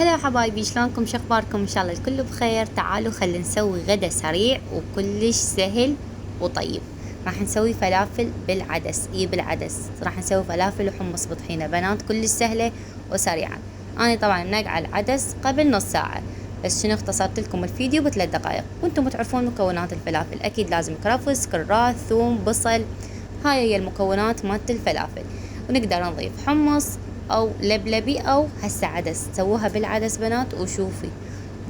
هلا حبايبي، شلونكم؟ شخباركم؟ ان شاء الله الكل بخير. تعالوا خلينا نسوي غدا سريع وكلش سهل وطيب. راح نسوي فلافل بالعدس. بالعدس راح نسوي فلافل وحمص بطحينة بنات، كلش سهلة وسريعة. انا طبعا منقعة العدس قبل نص ساعة، بس شنو اختصرت لكم الفيديو ب3 دقائق. وانتم تعرفون مكونات الفلافل، اكيد لازم كرفس، كراث، ثوم، بصل. هاي هي المكونات مالت الفلافل. ونقدر نضيف حمص او لبلبي او هسه عدس. سووها بالعدس بنات وشوفي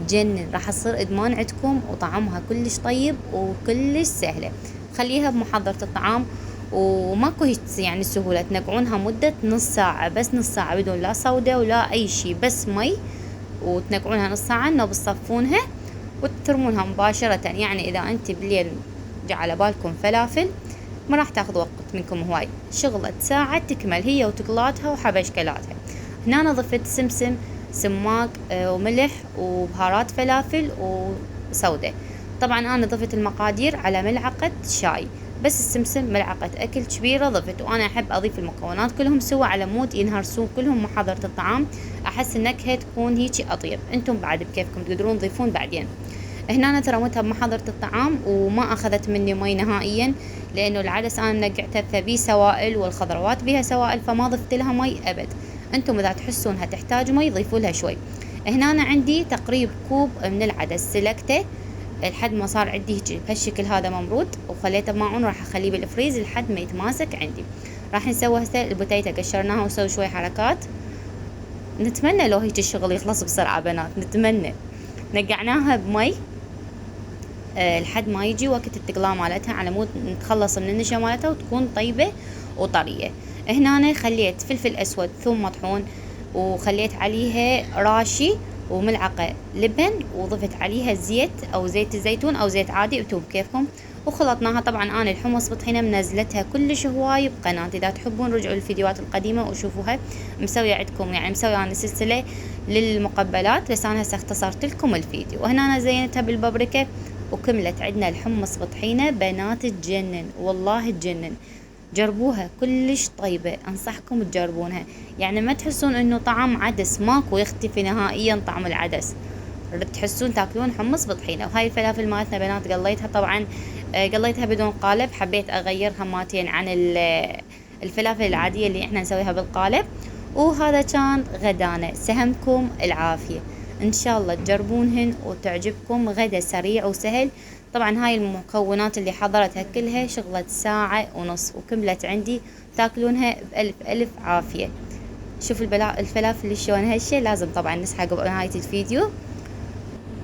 تجنن، راح تصير ادمان عندكم وطعمها كلش طيب وكلش سهلة. خليها بمحضرة الطعام وماكو هيك يعني سهولة. تنقعونها مدة نص ساعة، بس نص ساعة بدون لا صودة ولا اي شي، بس مي. وتنقعونها نص ساعة انه بتصفونها وترمونها مباشرة. يعني اذا انت بالليل جا على بالكم فلافل ما راح تاخذ وقت منكم هواي، شغلة ساعة تكمل هي وتقلاتها وحبشكلاتها. هنا أنا ضفت سمسم، سماق وملح وبهارات فلافل وسودة. طبعا أنا ضفت المقادير على ملعقة شاي، بس السمسم ملعقة أكل كبيرة ضفت. وأنا أحب أضيف المكونات كلهم سوا على مود ينهرسون كلهم محضرة الطعام، أحس النكهة تكون هيجي أطيب. أنتم بعد بكيفكم تقدرون تضيفون بعدين. هنا أنا ترمتها بمحضرة الطعام وما أخذت مني مي نهائيا، لأنه العدس أنا نقعتها بيه سوائل والخضروات بيها سوائل، فما ضفت لها مي أبد. أنتم إذا تحسونها تحتاج مي ضيفوا لها شوي. هنا أنا عندي تقريب كوب من العدس سلكته لحد ما صار عندي هيك بهالشكل هذا ممرود، وخليته بماعون راح أخليه بالفريز لحد ما يتماسك عندي. راح نسوي هسه البوتيتا، قشرناها وسوي شوي حركات. نتمنى لو هيك الشغل يخلص بسرعة بنات، نتمنى. نقعناها بمي لحد ما يجي وقت التقلاة مالتها، على مود نتخلص من النشا مالتها وتكون طيبة وطرية. هنا أنا خليت فلفل أسود، ثوم مطحون، وخليت عليها راشي وملعقة لبن، وضفت عليها زيت أو زيت الزيتون أو زيت عادي انتم بكيفكم. وخلطناها. طبعا أنا الحمص بطحينة منزلتها كلش هواي بقناتي، إذا تحبون رجعوا الفيديوهات القديمة وشوفوها. مسوية عندكم يعني مسوية أنا سلسلة للمقبلات، بس أنا هسه اختصرت لكم الفيديو. وهنا أنا زينتها بالبابريكا. وكملت عندنا الحمص بطحينة بنات تجنن، والله تجنن. جربوها كلش طيبة، انصحكم تجربونها. يعني ما تحسون انه طعم عدس، ماكو يختفي نهائيا طعم العدس، تحسون تاكلون حمص بطحينة. وهاي الفلافل مالتنا بنات قليتها طبعا، قليتها بدون قالب، حبيت اغيرها ماتين عن الفلافل العادية اللي احنا نسويها بالقالب. وهذا كان غدانا، سهمكم العافية. ان شاء الله تجربونهن وتعجبكم. غدا سريع وسهل. طبعا هاي المكونات اللي حضرتها كلها شغلة ساعة ونص وكملت عندي، تاكلونها بألف ألف عافية. شوف الفلافل شلون هشة. لازم طبعا نسحق بنهاية الفيديو.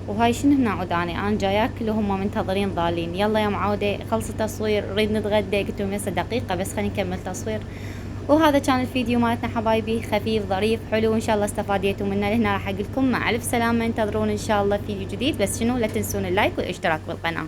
وهاي شنو هنا عوداني انا جاي اكل وهم منتظرين ضالين. يلا يا معودة خلص التصوير نريد نتغدى. قلت لهم هسه دقيقة بس خليني نكمل تصوير. وهذا كان الفيديو مالتنا حبايبي، خفيف ظريف حلو، ان شاء الله استفاديتوا منه. لهنا راح اقول لكم مع الف سلامة، انتظرون ان شاء الله فيديو جديد. بس شنو لا تنسون اللايك والاشتراك بالقناة.